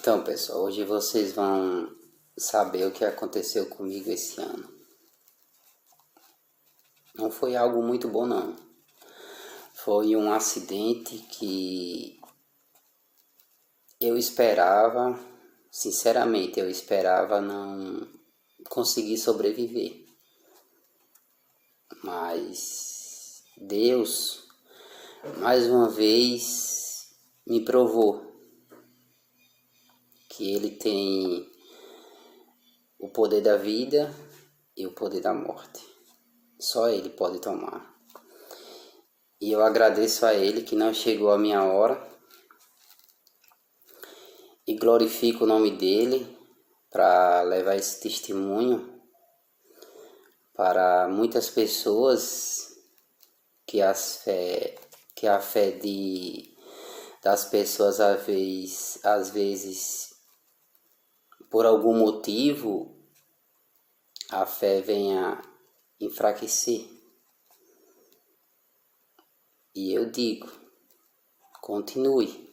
Então, pessoal, hoje vocês vão saber o que aconteceu comigo esse ano. Não foi algo muito bom, não. Foi um acidente que eu esperava, sinceramente, eu esperava não conseguir sobreviver. Mas Deus, mais uma vez, me provou que Ele tem o poder da vida e o poder da morte. Só Ele pode tomar. E eu agradeço a Ele que não chegou a minha hora. E glorifico o nome dEle para levar esse testemunho para muitas pessoas que a fé das pessoas às vezes por algum motivo a fé venha enfraquecer. E eu digo, continue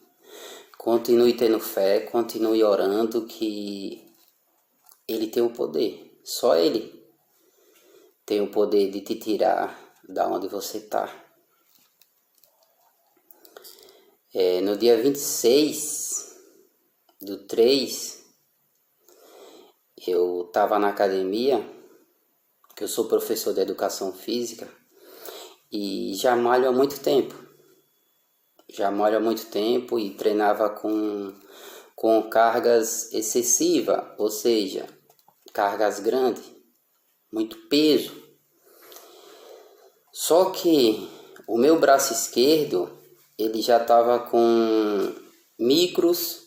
tendo fé, continue orando, que Ele tem o poder, só Ele tem o poder de te tirar da onde você está. No dia 26/3, eu estava na academia, que eu sou professor de educação física, e já malho há muito tempo. E treinava com cargas excessivas, ou seja, cargas grandes, muito peso. Só que o meu braço esquerdo, ele já estava com micros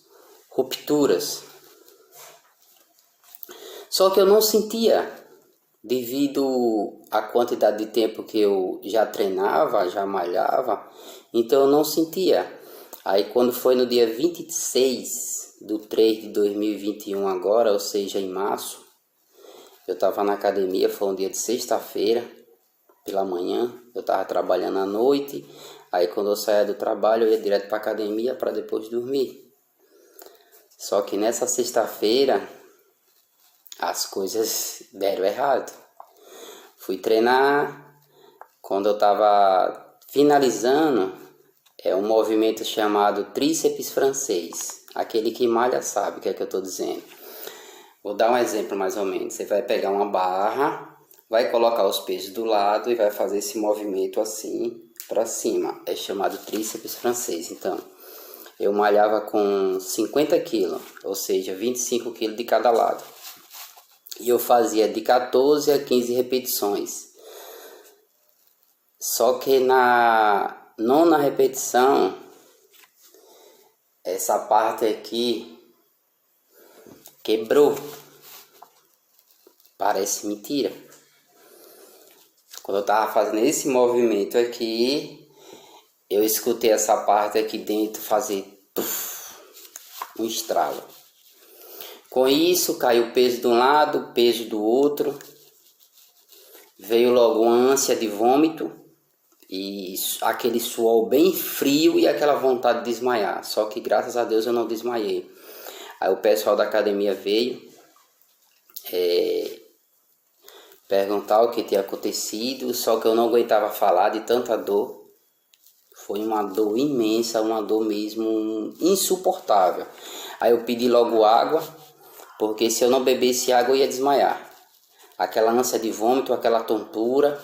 rupturas. Só que eu não sentia, devido à quantidade de tempo que eu já treinava, já malhava, então eu não sentia. Aí quando foi no dia 26/3/2021 agora, ou seja, em março, eu estava na academia, foi um dia de sexta-feira, pela manhã, eu estava trabalhando à noite, aí quando eu saía do trabalho eu ia direto para a academia para depois dormir. Só que nessa sexta-feira as coisas deram errado. Fui treinar, quando eu estava finalizando, um movimento chamado tríceps francês. Aquele que malha sabe o que é que eu estou dizendo. Vou dar um exemplo mais ou menos. Você vai pegar uma barra, vai colocar os pesos do lado e vai fazer esse movimento assim para cima. É chamado tríceps francês. Então, eu malhava com 50 kg, ou seja, 25 kg de cada lado. E eu fazia de 14 a 15 repetições. Só que na nona repetição, essa parte aqui quebrou. Parece mentira. Quando eu estava fazendo esse movimento aqui, eu escutei essa parte aqui dentro fazer um estralo. Com isso, caiu o peso de um lado, o peso do outro. Veio logo uma ânsia de vômito e aquele suor bem frio e aquela vontade de desmaiar. Só que graças a Deus eu não desmaiei. Aí o pessoal da academia veio perguntar o que tinha acontecido, só que eu não aguentava falar de tanta dor. Foi uma dor imensa, uma dor mesmo insuportável. Aí eu pedi logo água, porque se eu não bebesse água eu ia desmaiar. Aquela ânsia de vômito, aquela tontura.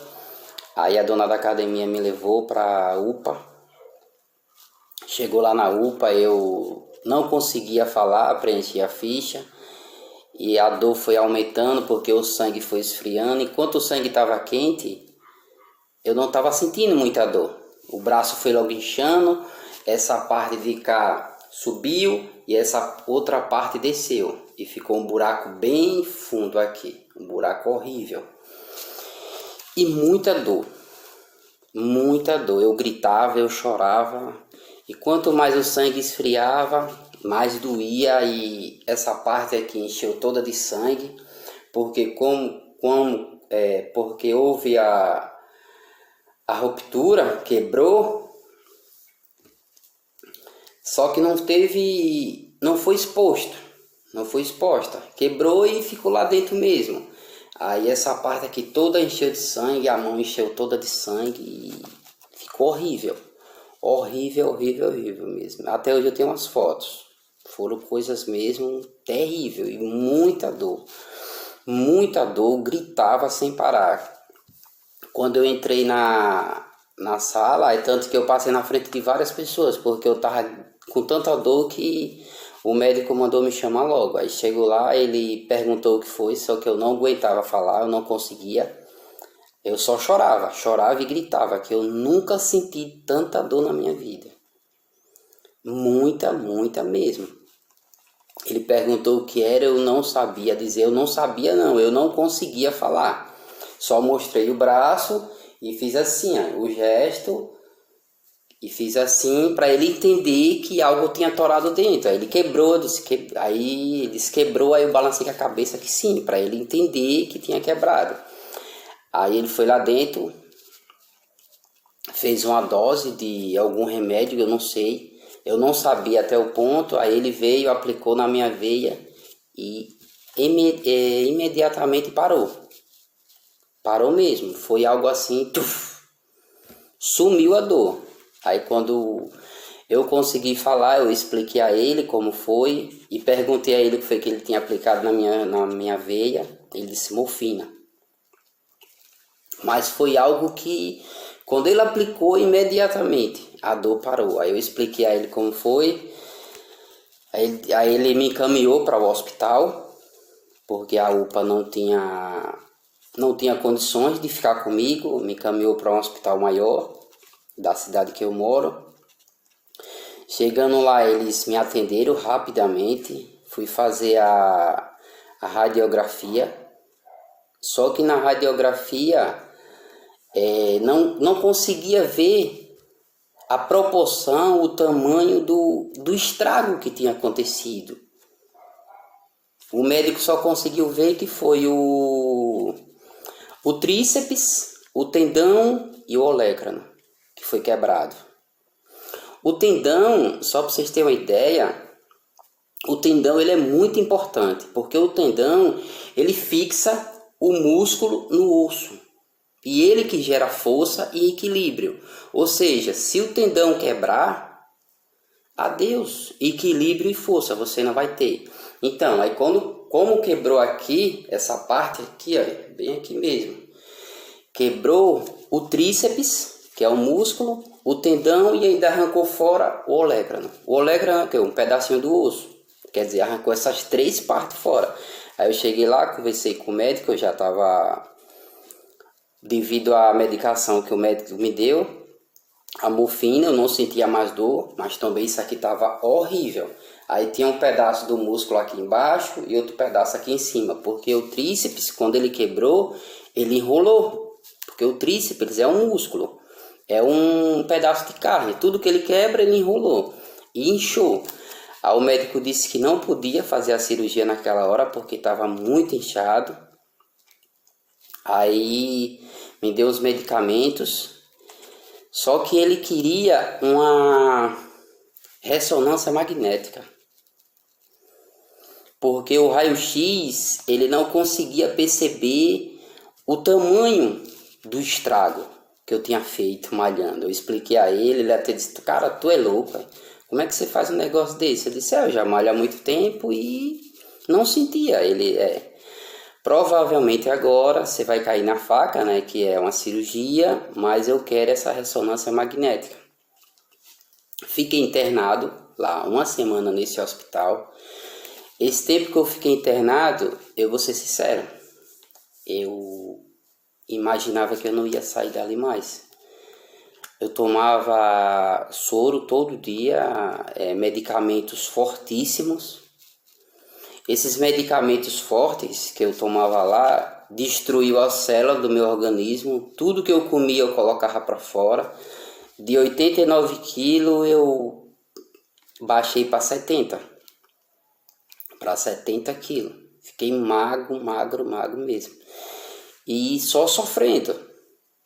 Aí a dona da academia me levou para a UPA. Chegou lá na UPA, eu não conseguia falar, preenchi a ficha. E a dor foi aumentando porque o sangue foi esfriando. Enquanto o sangue estava quente, eu não estava sentindo muita dor. O braço foi logo inchando, essa parte de cá subiu e essa outra parte desceu. E ficou um buraco bem fundo aqui, um buraco horrível. E muita dor, eu gritava, eu chorava. E quanto mais o sangue esfriava, mais doía, e essa parte aqui encheu toda de sangue, porque porque houve a ruptura, quebrou, só que não teve não foi exposto, não foi exposta. Quebrou e ficou lá dentro mesmo. Aí essa parte aqui toda encheu de sangue, a mão encheu toda de sangue e ficou horrível. Horrível, horrível, horrível mesmo. Até hoje eu tenho umas fotos. Foram coisas mesmo terríveis e muita dor. Muita dor, gritava sem parar. Quando eu entrei na sala, é tanto que eu passei na frente de várias pessoas, porque eu tava com tanta dor que o médico mandou me chamar logo. Aí chegou lá, ele perguntou o que foi, só que eu não aguentava falar, eu não conseguia. Eu só chorava e gritava, que eu nunca senti tanta dor na minha vida. Muita, muita mesmo. Ele perguntou o que era, eu não sabia dizer, eu não sabia não, eu não conseguia falar. Só mostrei o braço e fiz assim, ó, o gesto, e fiz assim para ele entender que algo tinha atorado dentro. Aí ele quebrou, aí ele disse quebrou, aí eu balancei com a cabeça que sim, para ele entender que tinha quebrado. Aí ele foi lá dentro, fez uma dose de algum remédio, eu não sei, eu não sabia até o ponto. Aí ele veio, aplicou na minha veia e imediatamente parou mesmo, foi algo assim, sumiu a dor. Aí quando eu consegui falar, eu expliquei a ele como foi e perguntei a ele o que foi que ele tinha aplicado na minha veia. Ele disse morfina. Mas foi algo que, quando ele aplicou, imediatamente a dor parou. Aí eu expliquei a ele como foi. Aí ele me encaminhou para o hospital, porque a UPA não tinha condições de ficar comigo. Me encaminhou para um hospital maior da cidade que eu moro. Chegando lá, eles me atenderam rapidamente. Fui fazer a radiografia. Só que na radiografia não conseguia ver a proporção, o tamanho do estrago que tinha acontecido. O médico só conseguiu ver que foi o tríceps, o tendão e o olecrano que foi quebrado. O tendão, só para vocês terem uma ideia, o tendão ele é muito importante, porque o tendão ele fixa o músculo no osso. E ele que gera força e equilíbrio. Ou seja, se o tendão quebrar, adeus, equilíbrio e força você não vai ter. Então, aí como quebrou aqui, essa parte aqui, ó, bem aqui mesmo, quebrou o tríceps, que é o músculo, o tendão e ainda arrancou fora o olecrano. O olecrano é um pedacinho do osso, quer dizer, arrancou essas três partes fora. Aí eu cheguei lá, conversei com o médico, eu já estava... Devido à medicação que o médico me deu, a morfina, eu não sentia mais dor, mas também isso aqui estava horrível. Aí tinha um pedaço do músculo aqui embaixo e outro pedaço aqui em cima, porque o tríceps, quando ele quebrou, ele enrolou. Porque o tríceps é um músculo, é um pedaço de carne, tudo que ele quebra, ele enrolou e inchou. Aí o médico disse que não podia fazer a cirurgia naquela hora porque estava muito inchado. Aí me deu os medicamentos, só que ele queria uma ressonância magnética, porque o raio-x ele não conseguia perceber o tamanho do estrago que eu tinha feito malhando. Eu expliquei a ele até disse, cara, tu é louco, véio. Como é que você faz um negócio desse? Eu disse, eu já malho há muito tempo e não sentia. Ele provavelmente agora você vai cair na faca, né, que é uma cirurgia, mas eu quero essa ressonância magnética. Fiquei internado lá uma semana nesse hospital. Esse tempo que eu fiquei internado, eu vou ser sincero, eu imaginava que eu não ia sair dali mais. Eu tomava soro todo dia, medicamentos fortíssimos. Esses medicamentos fortes que eu tomava lá destruiu a célula do meu organismo. Tudo que eu comia eu colocava para fora. De 89 quilos eu baixei para 70. Para 70 quilos. Fiquei magro mesmo. E só sofrendo.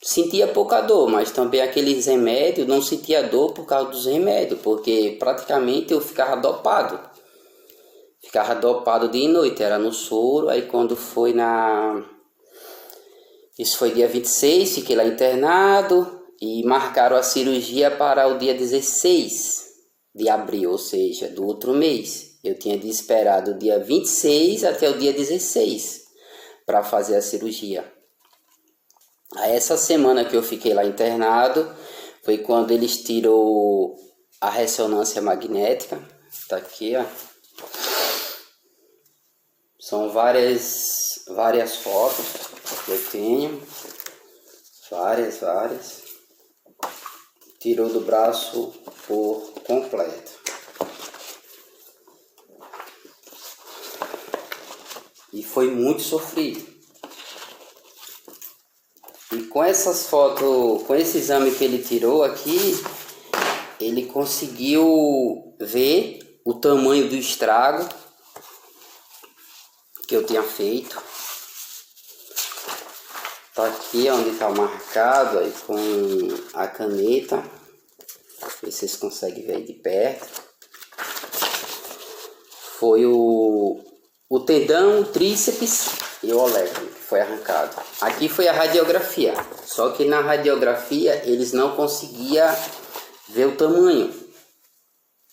Sentia pouca dor, mas também aqueles remédios, não sentia dor por causa dos remédios, porque praticamente eu ficava dopado. ficava dopado dia e noite, era no soro. Aí quando foi isso foi dia 26, fiquei lá internado e marcaram a cirurgia para o dia 16 de abril, ou seja, do outro mês. Eu tinha de esperar do dia 26 até o dia 16 para fazer a cirurgia. Aí essa semana que eu fiquei lá internado foi quando eles tirou a ressonância magnética. Tá aqui, ó. São várias fotos que eu tenho. Várias. Tirou do braço por completo. E foi muito sofrido. E com essas fotos, com esse exame que ele tirou aqui, ele conseguiu ver o tamanho do estrago que eu tinha feito. Tá aqui onde está marcado aí com a caneta. Ver se vocês conseguem ver aí de perto. Foi o tendão, o tríceps e o olecranon que foi arrancado. Aqui foi a radiografia. Só que na radiografia eles não conseguiam ver o tamanho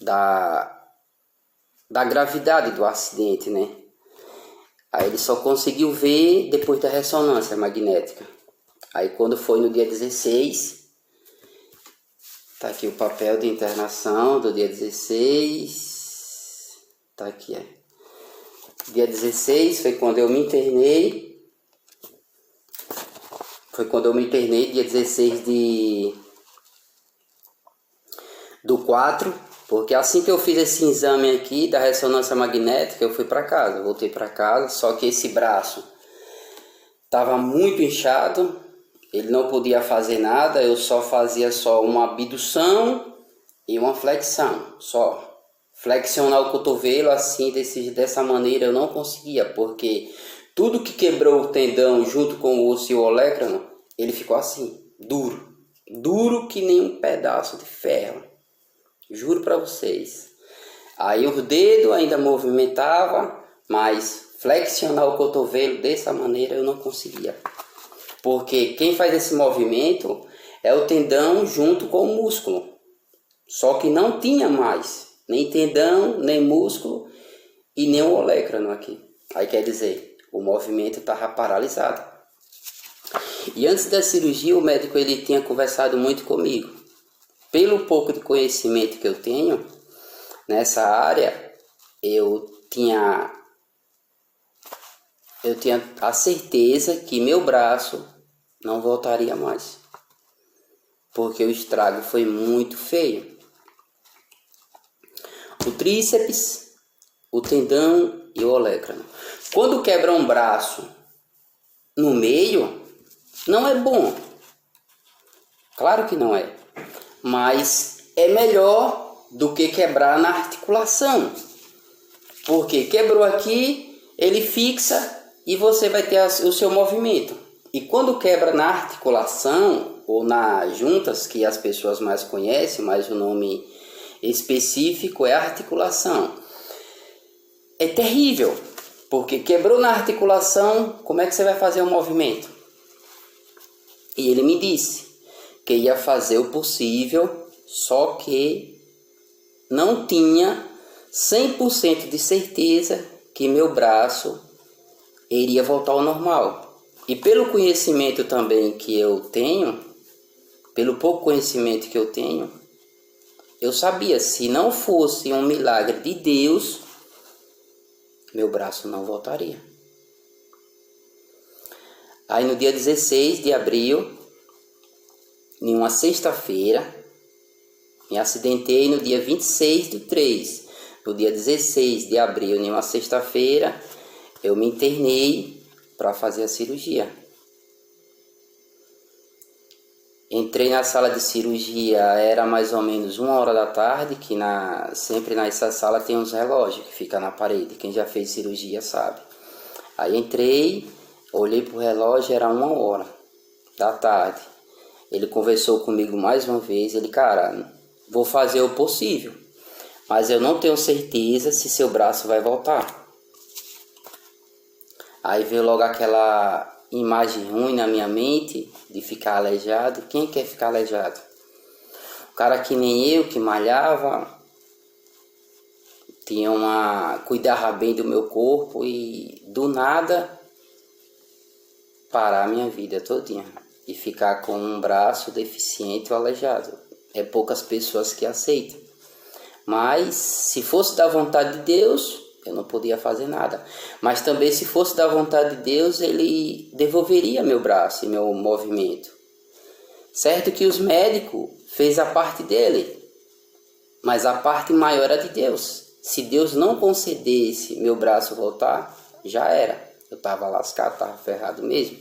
da gravidade do acidente, né? Aí ele só conseguiu ver depois da ressonância magnética. Aí quando foi no dia 16, tá aqui o papel de internação do dia 16. Tá aqui, Dia 16 foi quando eu me internei. Dia 16 do 4. Porque assim que eu fiz esse exame aqui da ressonância magnética, eu fui para casa, voltei para casa, só que esse braço estava muito inchado, ele não podia fazer nada, eu só fazia uma abdução e uma flexão, só. Flexionar o cotovelo assim, dessa maneira eu não conseguia, porque tudo que quebrou o tendão junto com o osso e o olecranon, ele ficou assim, duro que nem um pedaço de ferro. Juro para vocês. Aí o dedo ainda movimentava, mas flexionar o cotovelo dessa maneira eu não conseguia. Porque quem faz esse movimento é o tendão junto com o músculo. Só que não tinha mais nem tendão, nem músculo e nem o olecranon aqui. Aí quer dizer, o movimento estava paralisado. E antes da cirurgia o médico ele tinha conversado muito comigo. Pelo pouco de conhecimento que eu tenho nessa área, eu tinha a certeza que meu braço não voltaria mais. Porque o estrago foi muito feio. O tríceps, o tendão e o olecranon. Quando quebra um braço no meio, não é bom. Claro que não é. Mas é melhor do que quebrar na articulação. Porque quebrou aqui, ele fixa e você vai ter o seu movimento. E quando quebra na articulação ou nas juntas, que as pessoas mais conhecem, mas o nome específico é articulação. É terrível, porque quebrou na articulação, como é que você vai fazer o movimento? E ele me disse que ia fazer o possível, só que não tinha 100% de certeza que meu braço iria voltar ao normal. E pelo conhecimento também que eu tenho, pelo pouco conhecimento que eu tenho, eu sabia, se não fosse um milagre de Deus, meu braço não voltaria. Aí no dia 16 de abril, em uma sexta-feira, me acidentei no dia 26/3. No dia 16 de abril, em uma sexta-feira, eu me internei para fazer a cirurgia. Entrei na sala de cirurgia, era mais ou menos 1h da tarde, que sempre nessa sala tem uns relógios que ficam na parede. Quem já fez cirurgia sabe. Aí entrei, olhei pro relógio, era 1h da tarde. Ele conversou comigo mais uma vez, cara, vou fazer o possível, mas eu não tenho certeza se seu braço vai voltar. Aí veio logo aquela imagem ruim na minha mente de ficar aleijado. Quem quer ficar aleijado? O cara que nem eu, que malhava, cuidava bem do meu corpo e do nada parar a minha vida todinha e ficar com um braço deficiente ou aleijado. É poucas pessoas que aceitam. Mas se fosse da vontade de Deus, eu não podia fazer nada. Mas também se fosse da vontade de Deus, Ele devolveria meu braço e meu movimento. Certo que os médicos fez a parte dele, mas a parte maior era de Deus. Se Deus não concedesse meu braço voltar, já era. Eu estava lascado, estava ferrado mesmo.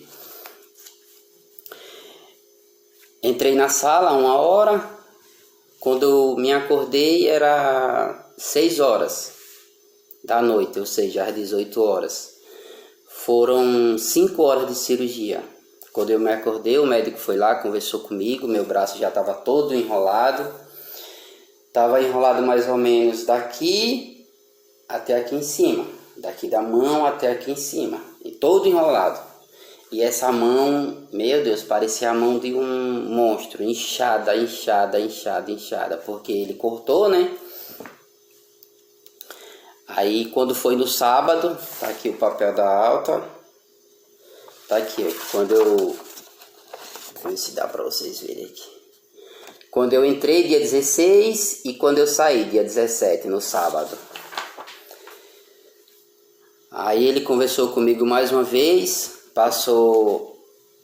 Entrei na sala 1 hora. Quando eu me acordei era 6 horas da noite, ou seja, às 18 horas. Foram 5 horas de cirurgia. Quando eu me acordei, o médico foi lá, conversou comigo, meu braço já estava todo enrolado. Estava enrolado mais ou menos daqui até aqui em cima. Daqui da mão até aqui em cima. E todo enrolado. E essa mão, meu Deus, parecia a mão de um monstro. Inchada, porque ele cortou, né? Aí quando foi no sábado, tá aqui o papel da alta. Tá aqui, ó. Quando eu... Vou ver se dá pra vocês verem aqui. Quando eu entrei, dia 16, e quando eu saí, dia 17, no sábado. Aí ele conversou comigo mais uma vez, passou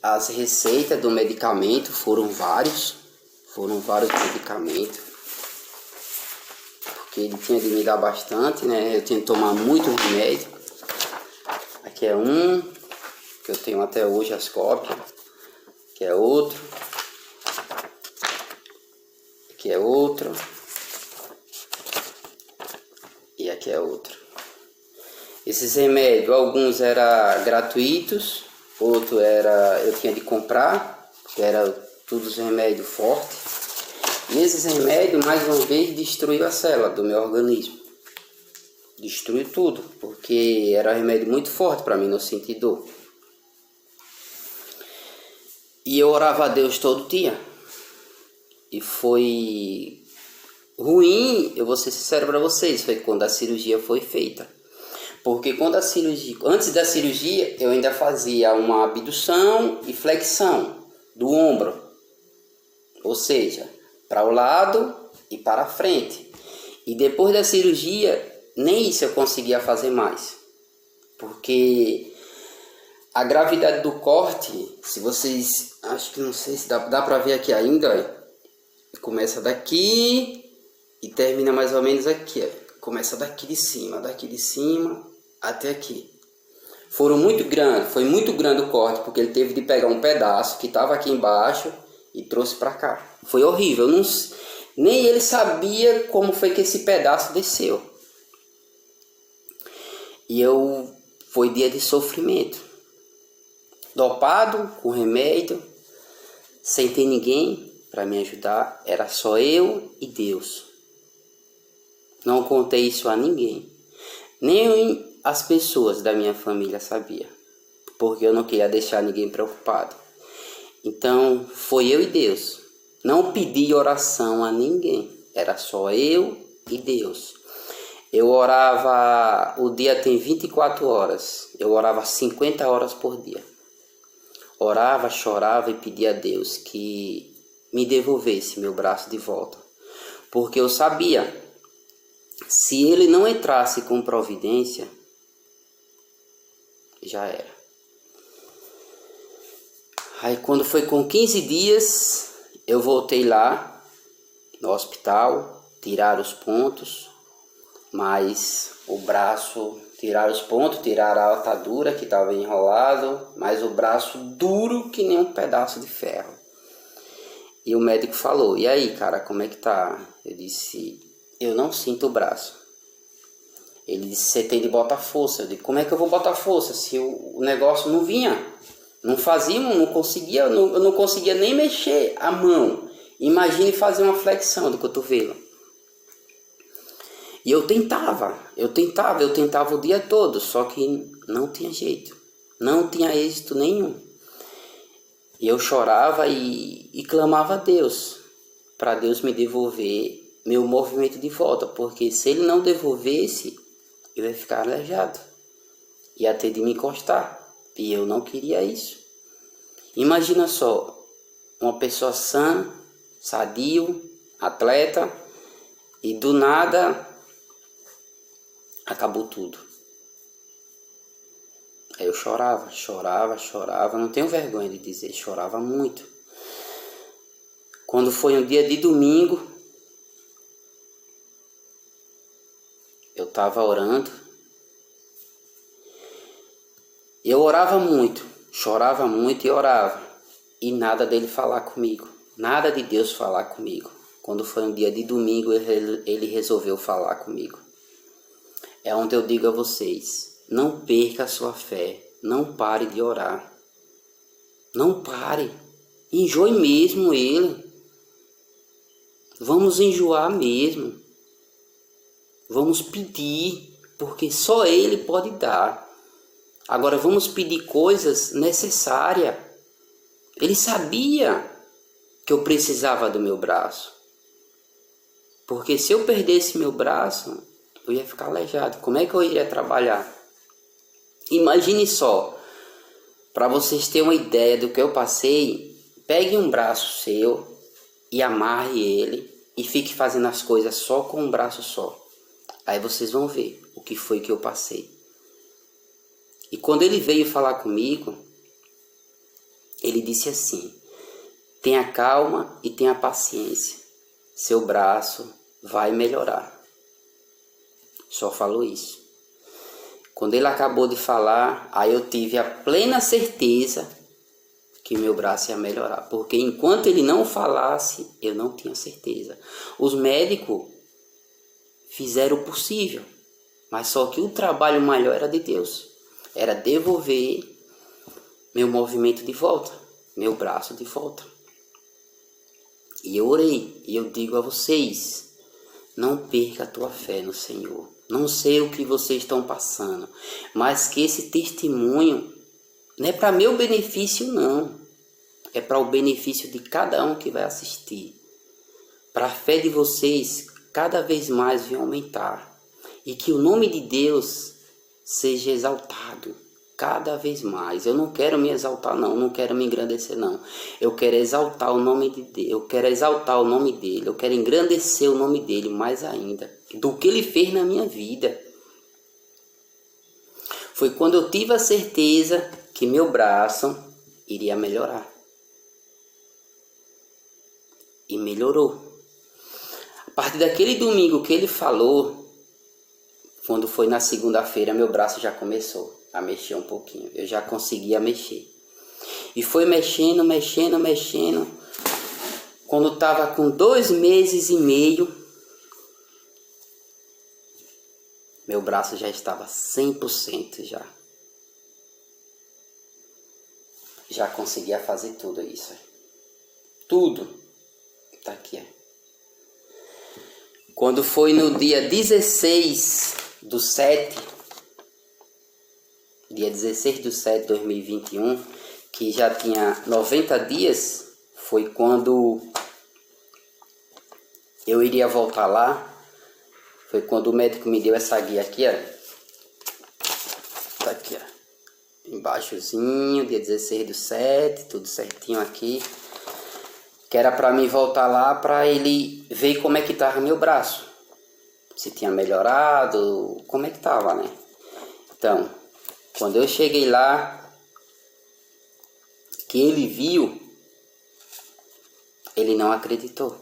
as receitas do medicamento, foram vários medicamentos. Porque ele tinha de me dar bastante, né? Eu tinha que tomar muito remédio. Aqui é um, que eu tenho até hoje as cópias. Aqui é outro. Aqui é outro. E aqui é outro. Esses remédios, alguns eram gratuitos, outros eu tinha de comprar, porque era tudo os remédios fortes. E esses remédios, mais uma vez, destruiu a célula do meu organismo. Destruiu tudo, porque era um remédio muito forte para mim não sentir dor. E eu orava a Deus todo dia. E foi ruim, eu vou ser sincero para vocês, foi quando a cirurgia foi feita. Porque antes da cirurgia, eu ainda fazia uma abdução e flexão do ombro. Ou seja, para o lado e para a frente. E depois da cirurgia, nem isso eu conseguia fazer mais. Porque a gravidade do corte, se vocês... Acho que não sei se dá para ver aqui ainda. Começa daqui e termina mais ou menos aqui. Começa daqui de cima até aqui. Foi muito grande o corte, porque ele teve de pegar um pedaço que estava aqui embaixo e trouxe para cá. Foi horrível, nem ele sabia como foi que esse pedaço desceu. E foi dia de sofrimento. Dopado, com remédio, sem ter ninguém para me ajudar, era só eu e Deus. Não contei isso a ninguém. Nem as pessoas da minha família sabiam, porque eu não queria deixar ninguém preocupado. Então, foi eu e Deus. Não pedi oração a ninguém. Era só eu e Deus. Eu orava, o dia tem 24 horas. Eu orava 50 horas por dia. Orava, chorava e pedia a Deus que me devolvesse meu braço de volta. Porque eu sabia, se ele não entrasse com providência, já era. Aí quando foi com 15 dias, eu voltei lá no hospital, tiraram os pontos, mas o braço, tiraram os pontos, tiraram a atadura que estava enrolado, mas o braço duro que nem um pedaço de ferro. E o médico falou, e aí cara, como é que tá? Eu disse, eu não sinto o braço. Ele disse, você tem de botar força. Eu disse, como é que eu vou botar força se o negócio não vinha? Não fazia, não conseguia, eu não conseguia nem mexer a mão. Imagine fazer uma flexão do cotovelo. E eu tentava o dia todo, só que não tinha jeito, não tinha êxito nenhum. E eu chorava e clamava a Deus, para Deus me devolver meu movimento de volta, porque se Ele não devolvesse, eu ia ficar aleijado, ia ter de me encostar, e eu não queria isso. Imagina só, uma pessoa sã, sadio, atleta, e do nada acabou tudo. Aí eu chorava, não tenho vergonha de dizer, chorava muito. Quando foi um dia de domingo, eu estava orando, eu orava muito, chorava muito e orava, e nada dele falar comigo, nada de Deus falar comigo. Quando foi um dia de domingo, ele resolveu falar comigo. É onde eu digo a vocês, não perca a sua fé, não pare de orar, não pare, enjoe mesmo ele, vamos enjoar mesmo, vamos pedir, porque só ele pode dar. Agora vamos pedir coisas necessárias. Ele sabia que eu precisava do meu braço, porque se eu perdesse meu braço, eu ia ficar aleijado. Como é que eu iria trabalhar? Imagine só, para vocês terem uma ideia do que eu passei, pegue um braço seu e amarre ele e fique fazendo as coisas só com um braço só. Aí vocês vão ver o que foi que eu passei. E quando ele veio falar comigo, ele disse assim: tenha calma e tenha paciência, seu braço vai melhorar. Só falou isso. Quando ele acabou de falar, aí eu tive a plena certeza que meu braço ia melhorar. Porque enquanto ele não falasse, eu não tinha certeza. Os médicos fizeram o possível, mas só que o trabalho maior era de Deus. Era devolver meu movimento de volta, meu braço de volta. E eu orei, e eu digo a vocês, não perca a tua fé no Senhor. Não sei o que vocês estão passando, mas que esse testemunho não é para meu benefício, não. É para o benefício de cada um que vai assistir. Para a fé de vocês cada vez mais venha aumentar. E que o nome de Deus seja exaltado cada vez mais. Eu não quero me exaltar, não quero me engrandecer, não. Eu quero exaltar o nome de Deus, eu quero exaltar o nome dele, eu quero engrandecer o nome dele mais ainda do que ele fez na minha vida. Foi quando eu tive a certeza que meu braço iria melhorar. E melhorou. A partir daquele domingo que ele falou, quando foi na segunda-feira, meu braço já começou a mexer um pouquinho. Eu já conseguia mexer. E foi mexendo. Quando estava com 2 meses e meio, meu braço já estava 100% já. Já conseguia fazer tudo isso. Tudo. Tá aqui. Quando foi no dia 16/7, dia 16/7 de 2021, que já tinha 90 dias, foi quando eu iria voltar lá. Foi quando o médico me deu essa guia aqui, ó. Tá aqui, ó. Embaixozinho, dia 16/7, tudo certinho aqui. Que era para mim voltar lá para ele ver como é que tava meu braço. Se tinha melhorado, como é que tava, né? Então, quando eu cheguei lá, que ele viu, ele não acreditou.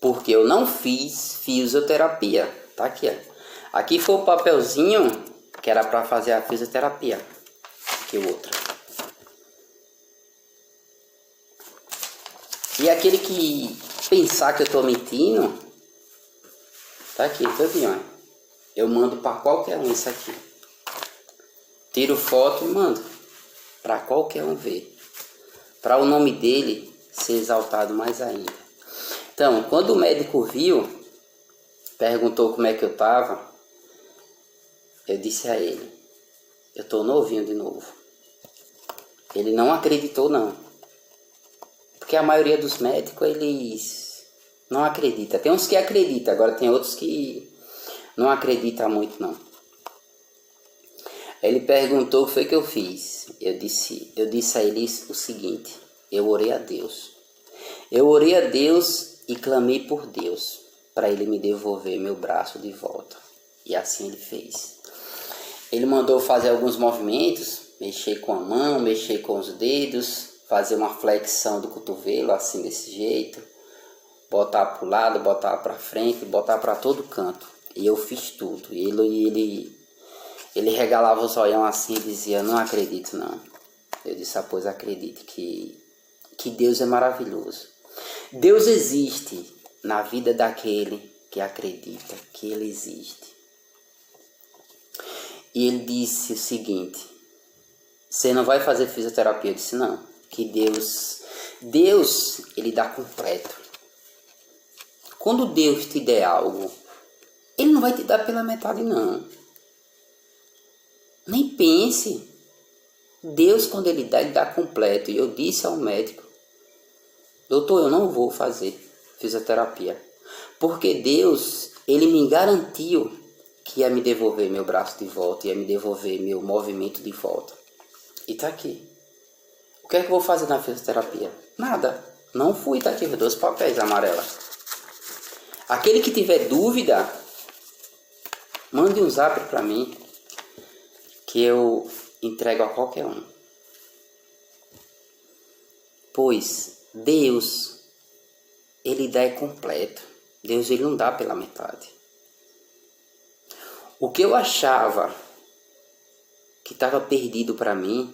Porque eu não fiz fisioterapia. Tá aqui, ó. Aqui foi o papelzinho que era para fazer a fisioterapia. Aqui o outro. E aquele que pensar que eu tô mentindo, tá aqui, todinho, ó. Eu mando para qualquer um isso aqui. Tiro foto e mando para qualquer um ver. Para o nome dele ser exaltado mais ainda. Então, quando o médico viu, perguntou como é que eu estava. Eu disse a ele, eu estou novinho de novo. Ele não acreditou não. Porque a maioria dos médicos, eles não acreditam. Tem uns que acreditam, agora tem outros que não acreditam muito não. Ele perguntou o que foi que eu fiz. Eu disse a ele o seguinte, eu orei a Deus. Eu orei a Deus e clamei por Deus, para ele me devolver meu braço de volta. E assim ele fez. Ele mandou fazer alguns movimentos, mexer com a mão, mexer com os dedos, fazer uma flexão do cotovelo, assim desse jeito. Botar para o lado, botar para frente, botar para todo canto. E eu fiz tudo. E ele regalava os olhão assim e dizia, não acredito não. Eu disse, pois acredite que Deus é maravilhoso. Deus existe na vida daquele que acredita que Ele existe. E ele disse o seguinte, você não vai fazer fisioterapia? Eu disse, não, que Deus, Ele dá completo. Quando Deus te der algo, Ele não vai te dar pela metade não. Nem pense. Deus, quando Ele dá completo. E eu disse ao médico, doutor, eu não vou fazer fisioterapia. Porque Deus, Ele me garantiu que ia me devolver meu braço de volta, ia me devolver meu movimento de volta. E tá aqui. O que é que eu vou fazer na fisioterapia? Nada. Não fui, tá aqui, 2 papéis amarelos. Aquele que tiver dúvida, mande um zap para mim, que eu entrego a qualquer um. Pois Deus, Ele dá completo. Deus, Ele não dá pela metade. O que eu achava que estava perdido para mim,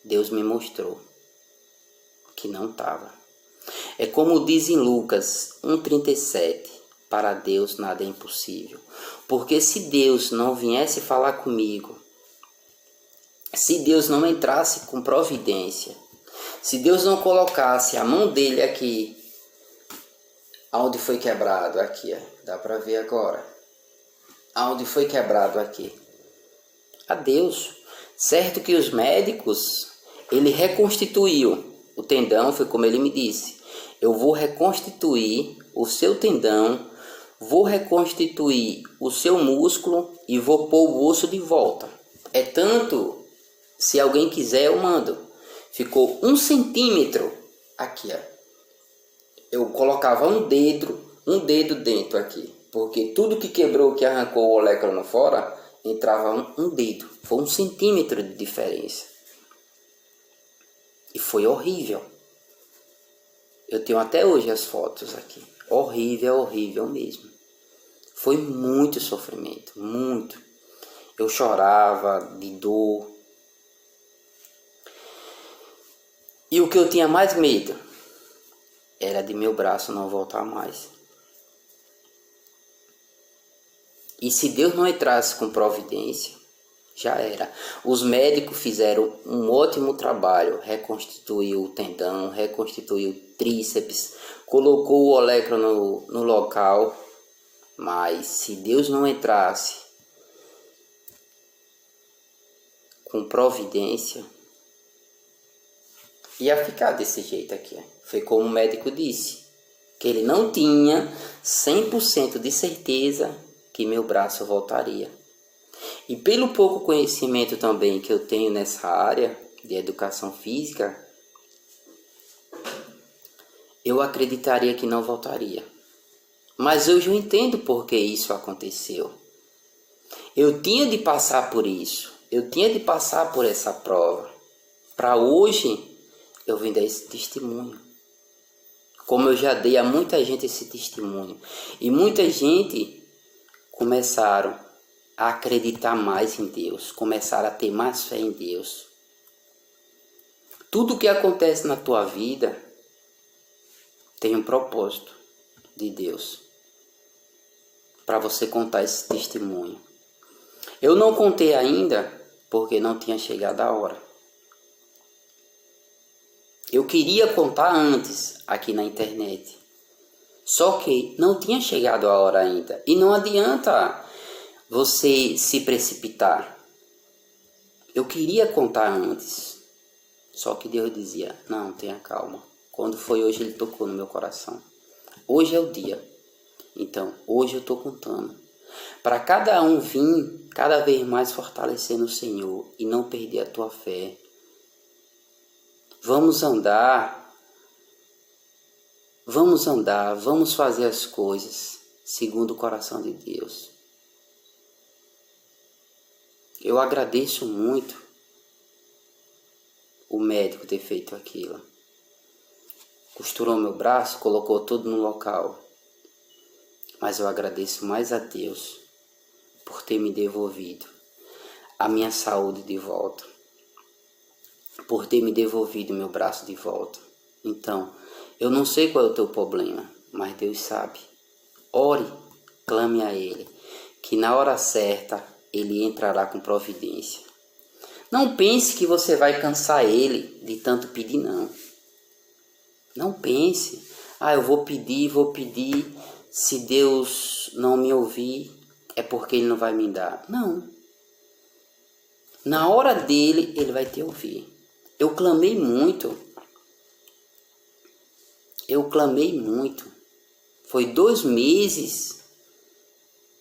Deus me mostrou que não estava. É como diz em Lucas 1,37, para Deus nada é impossível. Porque se Deus não viesse falar comigo, se Deus não entrasse com providência, se Deus não colocasse a mão dele aqui, aonde foi quebrado, aqui, ó, dá para ver agora, aonde foi quebrado aqui, a Deus, certo que os médicos, ele reconstituiu o tendão, foi como ele me disse, eu vou reconstituir o seu tendão, vou reconstituir o seu músculo e vou pôr o osso de volta. É tanto, se alguém quiser eu mando. Ficou 1 centímetro aqui, ó. Eu colocava um dedo dentro aqui, porque tudo que quebrou, que arrancou o olecrano fora, entrava um dedo. Foi 1 centímetro de diferença. E foi horrível. Eu tenho até hoje as fotos aqui. Horrível, horrível mesmo. Foi muito sofrimento, muito. Eu chorava de dor. E o que eu tinha mais medo era de meu braço não voltar mais. E se Deus não entrasse com providência, já era. Os médicos fizeram um ótimo trabalho, reconstituiu o tendão, reconstituiu o tríceps, colocou o olecrano no local, mas se Deus não entrasse com providência, ia ficar desse jeito aqui. Foi como o médico disse, que ele não tinha 100% de certeza que meu braço voltaria. E pelo pouco conhecimento também que eu tenho nessa área de educação física, eu acreditaria que não voltaria. Mas hoje eu entendo por que isso aconteceu. Eu tinha de passar por isso. Eu tinha de passar por essa prova. Para hoje eu vim dar esse testemunho. Como eu já dei a muita gente esse testemunho. E muita gente começaram a acreditar mais em Deus. Começaram a ter mais fé em Deus. Tudo que acontece na tua vida tem um propósito de Deus. Para você contar esse testemunho. Eu não contei ainda porque não tinha chegado a hora. Eu queria contar antes aqui na internet. Só que não tinha chegado a hora ainda. E não adianta você se precipitar. Eu queria contar antes. Só que Deus dizia, não, tenha calma. Quando foi hoje, Ele tocou no meu coração. Hoje é o dia. Então, hoje eu estou contando. Para cada um vir cada vez mais fortalecer no Senhor e não perder a tua fé. Vamos andar, vamos fazer as coisas segundo o coração de Deus. Eu agradeço muito o médico ter feito aquilo. Costurou meu braço, colocou tudo no local. Mas eu agradeço mais a Deus por ter me devolvido a minha saúde de volta. Por ter me devolvido meu braço de volta. Então, eu não sei qual é o teu problema, mas Deus sabe. Ore, clame a Ele, que na hora certa Ele entrará com providência. Não pense que você vai cansar Ele de tanto pedir, não. Não pense, eu vou pedir, se Deus não me ouvir, é porque Ele não vai me dar. Não. Na hora dele, Ele vai te ouvir. Eu clamei muito. Foi 2 meses.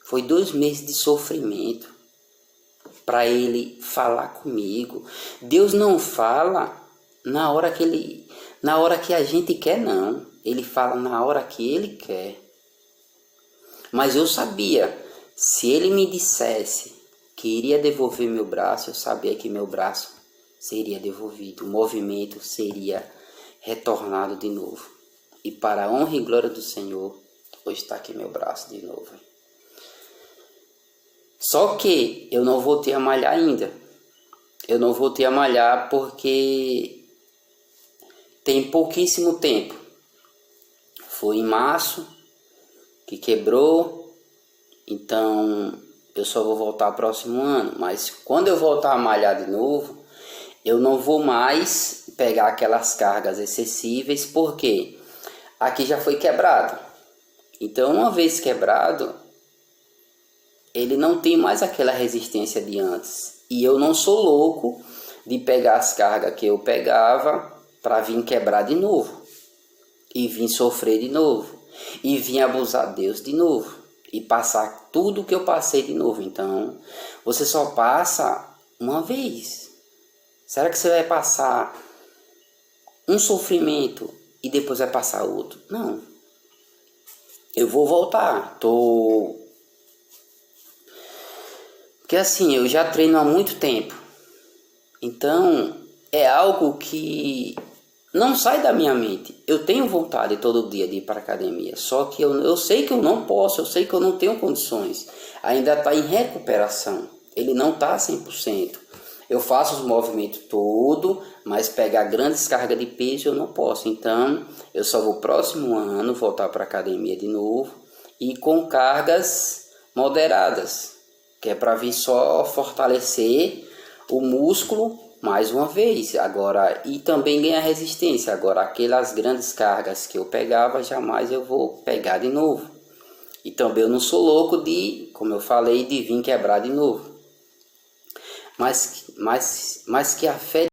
Foi 2 meses de sofrimento para Ele falar comigo. Deus não fala na hora que a gente quer, não. Ele fala na hora que Ele quer. Mas eu sabia, se Ele me dissesse que iria devolver meu braço, eu sabia que meu braço seria devolvido. O movimento seria retornado de novo. E para a honra e glória do Senhor, hoje está aqui meu braço de novo. Só que eu não voltei a malhar ainda. Eu não voltei a malhar porque tem pouquíssimo tempo. Foi em março que quebrou. Então eu só vou voltar próximo ano. Mas quando eu voltar a malhar de novo, eu não vou mais pegar aquelas cargas excessivas, porque aqui já foi quebrado. Então, uma vez quebrado, ele não tem mais aquela resistência de antes. E eu não sou louco de pegar as cargas que eu pegava para vir quebrar de novo. E vir sofrer de novo. E vir abusar de Deus de novo. E passar tudo que eu passei de novo. Então, você só passa uma vez. Será que você vai passar um sofrimento e depois vai passar outro? Não. Eu vou voltar. Porque assim, eu já treino há muito tempo. Então, é algo que não sai da minha mente. Eu tenho vontade todo dia de ir para a academia. Só que eu sei que eu não posso, eu sei que eu não tenho condições. Ainda está em recuperação. Ele não está 100%. Eu faço os movimentos todos, mas pegar grandes cargas de peso eu não posso. Então, eu só vou próximo ano voltar para a academia de novo e com cargas moderadas, que é para vir só fortalecer o músculo mais uma vez. Agora, e também ganhar resistência. Agora, aquelas grandes cargas que eu pegava, jamais eu vou pegar de novo. E também eu não sou louco de, como eu falei, de vir quebrar de novo. Mas que a fé